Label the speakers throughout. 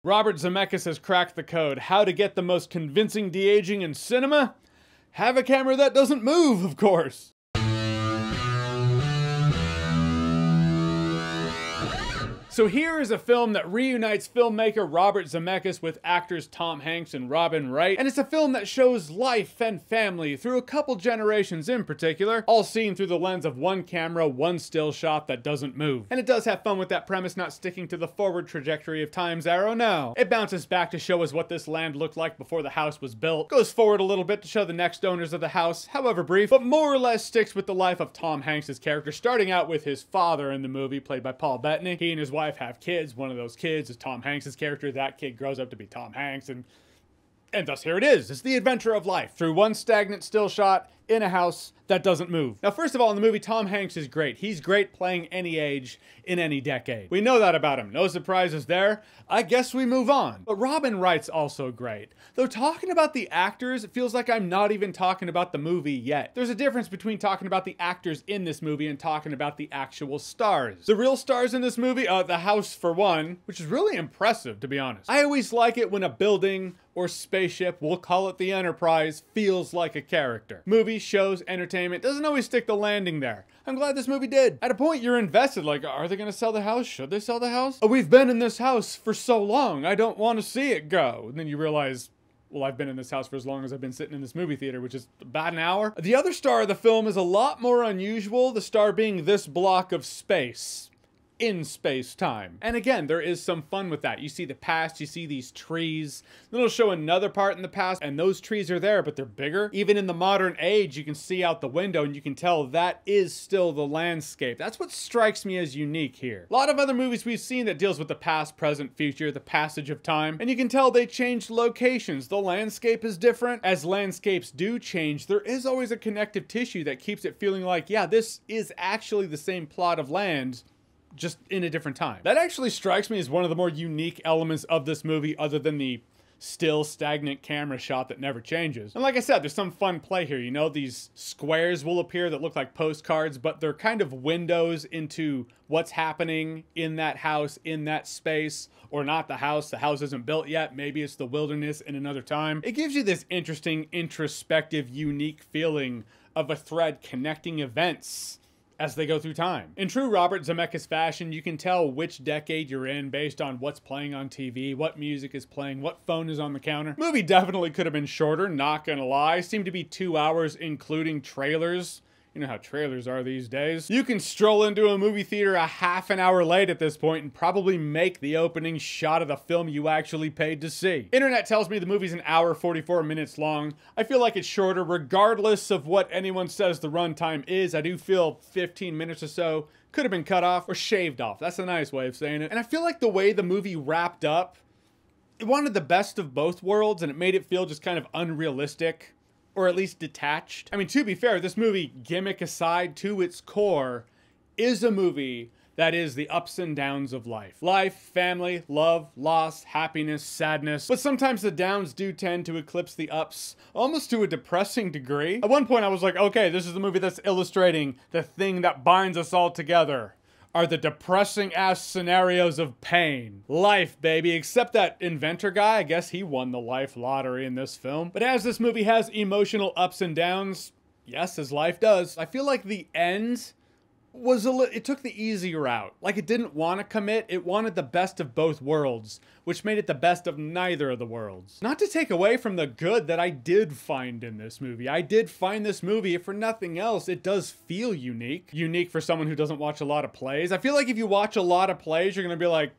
Speaker 1: Robert Zemeckis has cracked the code. How to get the most convincing de-aging in cinema? Have a camera that doesn't move, of course. So here is a film that reunites filmmaker Robert Zemeckis with actors Tom Hanks and Robin Wright, and it's a film that shows life and family through a couple generations in particular, all seen through the lens of one camera, one still shot that doesn't move. And it does have fun with that premise, not sticking to the forward trajectory of time's arrow, no. It bounces back to show us what this land looked like before the house was built, goes forward a little bit to show the next owners of the house, however brief, but more or less sticks with the life of Tom Hanks' character, starting out with his father in the movie, played by Paul Bettany. He and his wife have kids. One of those kids is Tom Hanks' character. That kid grows up to be Tom Hanks, and thus here it is. It's the adventure of life through one stagnant still shot in a house that doesn't move. Now, first of all, in the movie, Tom Hanks is great. He's great playing any age in any decade. We know that about him. No surprises there. I guess we move on. But Robin Wright's also great. Though talking about the actors, it feels like I'm not even talking about the movie yet. There's a difference between talking about the actors in this movie and talking about the actual stars. The real stars in this movie, the house for one, which is really impressive, to be honest. I always like it when a building or spaceship, we'll call it the Enterprise, feels like a character. Movies, shows, entertainment doesn't always stick the landing there. I'm glad this movie did. At a point, you're invested, like, are they gonna sell the house? Should they sell the house? Oh, we've been in this house for so long, I don't want to see it go. And then you realize, well, I've been in this house for as long as I've been sitting in this movie theater, which is about an hour. The other star of the film is a lot more unusual, the star being this block of space. In space-time. And again, there is some fun with that. You see the past, you see these trees. Then it'll show another part in the past, and those trees are there, but they're bigger. Even in the modern age, you can see out the window, and you can tell that is still the landscape. That's what strikes me as unique here. A lot of other movies we've seen that deals with the past, present, future, the passage of time, and you can tell they changed locations. The landscape is different. As landscapes do change, there is always a connective tissue that keeps it feeling like, yeah, this is actually the same plot of land, just in a different time. That actually strikes me as one of the more unique elements of this movie, other than the still stagnant camera shot that never changes. And like I said, there's some fun play here. You know, these squares will appear that look like postcards, but they're kind of windows into what's happening in that house, in that space, or not the house. The house isn't built yet. Maybe it's the wilderness in another time. It gives you this interesting, introspective, unique feeling of a thread connecting events as they go through time. In true Robert Zemeckis fashion, you can tell which decade you're in based on what's playing on TV, what music is playing, what phone is on the counter. Movie definitely could have been shorter, not gonna lie. Seemed to be 2 hours, including trailers. You know how trailers are these days. You can stroll into a movie theater a half an hour late at this point and probably make the opening shot of the film you actually paid to see. Internet tells me the movie's an hour 44 minutes long. I feel like it's shorter regardless of what anyone says the runtime is. I do feel 15 minutes or so could have been cut off or shaved off. That's a nice way of saying it. And I feel like the way the movie wrapped up, it wanted the best of both worlds, and it made it feel just kind of unrealistic, or at least detached. I mean, to be fair, this movie, gimmick aside, to its core, is a movie that is the ups and downs of life. Life, family, love, loss, happiness, sadness. But sometimes the downs do tend to eclipse the ups, almost to a depressing degree. At one point I was like, okay, this is the movie that's illustrating the thing that binds us all together, are the depressing ass scenarios of pain. Life, baby. Except that inventor guy, I guess he won the life lottery in this film. But as this movie has emotional ups and downs, yes, as life does, I feel like the end was it took the easy route. Like, it didn't want to commit, it wanted the best of both worlds, which made it the best of neither of the worlds. Not to take away from the good that I did find in this movie. I did find this movie, if for nothing else, it does feel unique. Unique for someone who doesn't watch a lot of plays. I feel like if you watch a lot of plays, you're gonna be like,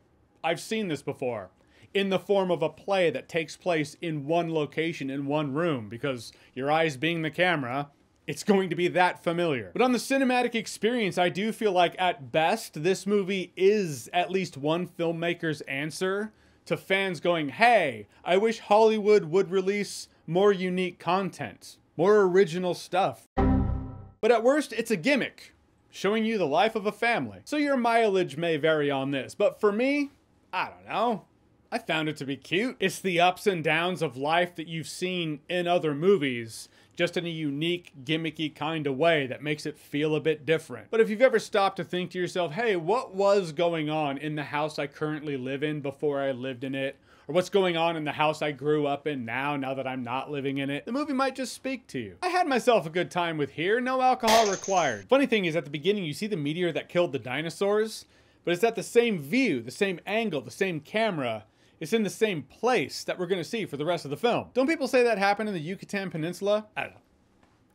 Speaker 1: I've seen this before. In the form of a play that takes place in one location, in one room, because your eyes being the camera, it's going to be that familiar. But on the cinematic experience, I do feel like at best, this movie is at least one filmmaker's answer to fans going, hey, I wish Hollywood would release more unique content, more original stuff. But at worst, it's a gimmick, showing you the life of a family. So your mileage may vary on this, but for me, I don't know. I found it to be cute. It's the ups and downs of life that you've seen in other movies, just in a unique, gimmicky kind of way that makes it feel a bit different. But if you've ever stopped to think to yourself, hey, what was going on in the house I currently live in before I lived in it? Or what's going on in the house I grew up in now that I'm not living in it? The movie might just speak to you. I had myself a good time with Here, no alcohol required. Funny thing is, at the beginning you see the meteor that killed the dinosaurs, but it's at the same view, the same angle, the same camera. It's in the same place that we're gonna see for the rest of the film. Don't people say that happened in the Yucatan Peninsula? I don't know.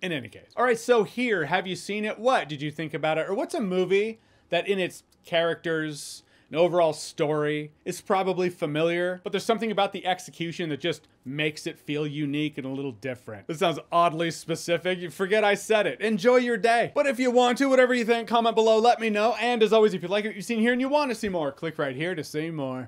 Speaker 1: In any case. All right, so Here, have you seen it? What did you think about it? Or what's a movie that in its characters and overall story is probably familiar, but there's something about the execution that just makes it feel unique and a little different? This sounds oddly specific. You forget I said it. Enjoy your day. But if you want to, whatever you think, comment below, let me know. And as always, if you like what you've seen here and you want to see more, click right here to see more.